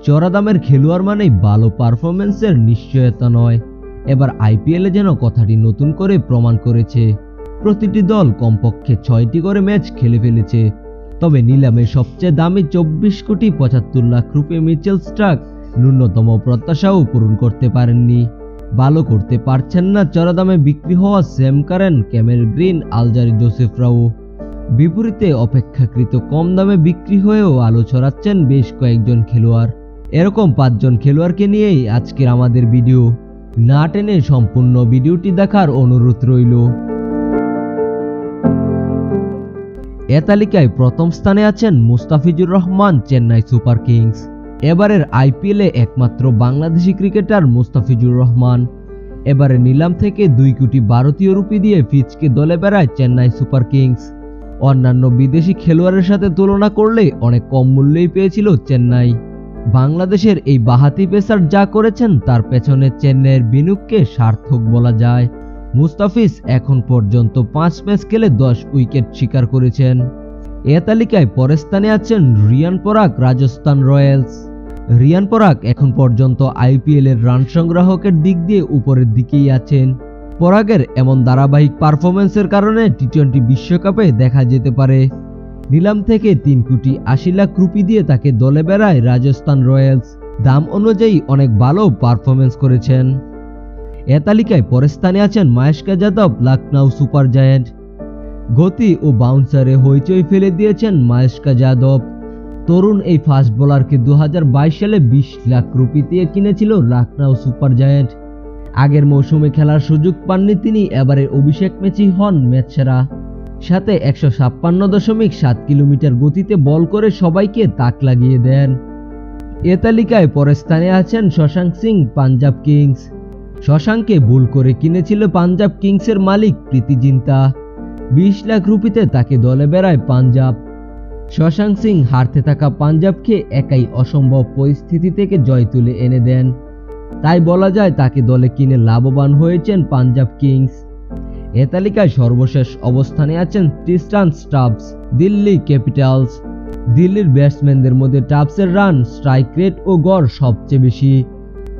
চড়া দামের খেলোয়াড় মানেই ভালো পারফরম্যান্সের নিশ্চয়তা নয়। এবার আইপিএলে যেন কথাটি নতুন করে প্রমাণ করেছে। প্রতিটি দল কমপক্ষে 6টি করে ম্যাচ খেলে ফেলেছে। তবে নিলামে সবচেয়ে দামি 24,75,00,000 রুপি মিচেল স্টার্ক ন্যূনতম প্রত্যাশাও পূরণ করতে পারেননি। ভালো করতে পারছেন না চড়া দামে বিক্রি হওয়া Sam Curran, Cameron Green, Alzarri জোসেফরাও। বিপরীতে অপেক্ষাকৃত কম দামে বিক্রি হয়েও আলো ছড়াচ্ছেন বেশ কয়েকজন খেলোয়াড়। এরকম 5 জন খেলোয়াড়কে নিয়েই আজকের আমাদের ভিডিও। না টেনে সম্পূর্ণ ভিডিওটি দেখার অনুরোধ রইল। এ তালিকায় প্রথম স্থানে আছেন মুস্তাফিজুর রহমান, চেন্নাই সুপার কিংস। এবারের আইপিএলে একমাত্র বাংলাদেশি ক্রিকেটার মুস্তাফিজুর রহমান। এবারে নিলাম থেকে 2 কোটি ভারতীয় রুপি দিয়ে ফিচকে দলে বেড়ায় চেন্নাই সুপার কিংস। অন্যান্য বিদেশি খেলোয়াড়ের সাথে তুলনা করলে অনেক কম মূল্যেই পেয়েছিল চেন্নাই। বাংলাদেশের এই বাহাতি পেসার যা করেছেন তার পেছনে চেন্নাইয়ের বিনিয়োগকে সার্থক বলা যায়। মুস্তাফিজ এখন পর্যন্ত 5 ম্যাচ খেলে 10 উইকেট শিকার করেছেন। এ তালিকায় পরের স্থানে আছেন রিয়ান পরাগ, রাজস্থান রয়্যালস। রিয়ান পরাগ এখন পর্যন্ত আইপিএল এর রান সংগ্রাহকের দিক দিয়ে উপরের দিকেই আছেন। পরাগের এমন ধারাবাহিক পারফরম্যান্সের কারণে টি-20 বিশ্বকাপে দেখা যেতে পারে। নিলাম থেকে 3,80,00,000 রুপি দিয়ে তাকে দলে বেড়ায় রাজস্থান রয়্যালস। দাম অনুযায়ী অনেক ভালো পারফরম্যান্স করেছেন। এ তালিকায় পরের স্থানে আছেন মাহেশ যাদব, লখনৌ সুপার জায়ান্ট। গতি ও বাউন্সারে হইচই ফেলে দিয়েছেন মাহেশ যাদব। তরুণ এই ফাস্ট বোলারকে 2022 সালে 20 লাখ রুপি দিয়ে কিনেছিল লখনৌ সুপার জায়ান্ট। আগের মৌসুমে খেলার সুযোগ পাননি তিনি, এবারে অভিষেক ম্যাচই হন ম্যাচ সেরা। সাথে 156.7 কিলোমিটার গতিতে বল করে সবাইকে তাক লাগিয়ে দেন। এ তালিকায় পরের স্থানে আছেন শশাঙ্ক সিং, পাঞ্জাব কিংস। শশাঙ্ককে ভুল করে কিনেছিল পাঞ্জাব কিংসের মালিক প্রীতি জিন্তা। 20 লাখ রুপিতে তাকে দলে বেড়ায় পাঞ্জাব। শশাঙ্ক সিং হারতে থাকা পাঞ্জাবকে একাই অসম্ভব পরিস্থিতি থেকে জয় তুলে এনে দেন। তাই বলা যায় তাকে দলে কিনে লাভবান হয়েছেন পাঞ্জাব কিংস। এ তালিকায় সর্বশেষ অবস্থানে আছেন ট্রিস্টান স্টাবস, দিল্লি ক্যাপিটালস। দিল্লির ব্যাটসম্যানদের মধ্যে স্টাবসের রান, স্ট্রাইক রেট ও গড় সবচেয়ে বেশি।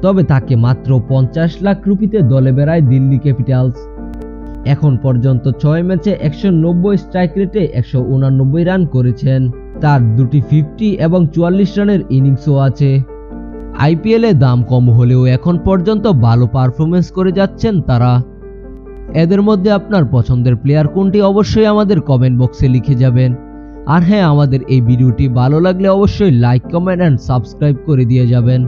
তবে তাকে মাত্র 50 লাখ রুপিতে দলে বেড়ায় দিল্লি ক্যাপিটালস। এখন পর্যন্ত 6 ম্যাচে 190 স্ট্রাইক রেটে 189 রান করেছেন। তার 2টি 50 এবং 44 রানের ইনিংসও আছে। আইপিএলে দাম কম হলেও এখন পর্যন্ত ভালো পারফরম্যান্স করে যাচ্ছেন তারা। এদের মধ্যে আপনার পছন্দের প্লেয়ার কোনটি অবশ্যই আমাদের কমেন্ট বক্সে লিখে যাবেন। আর হ্যাঁ, আমাদের এই ভিডিওটি ভালো লাগলে অবশ্যই লাইক, কমেন্ট এন্ড সাবস্ক্রাইব করে দিয়ে যাবেন।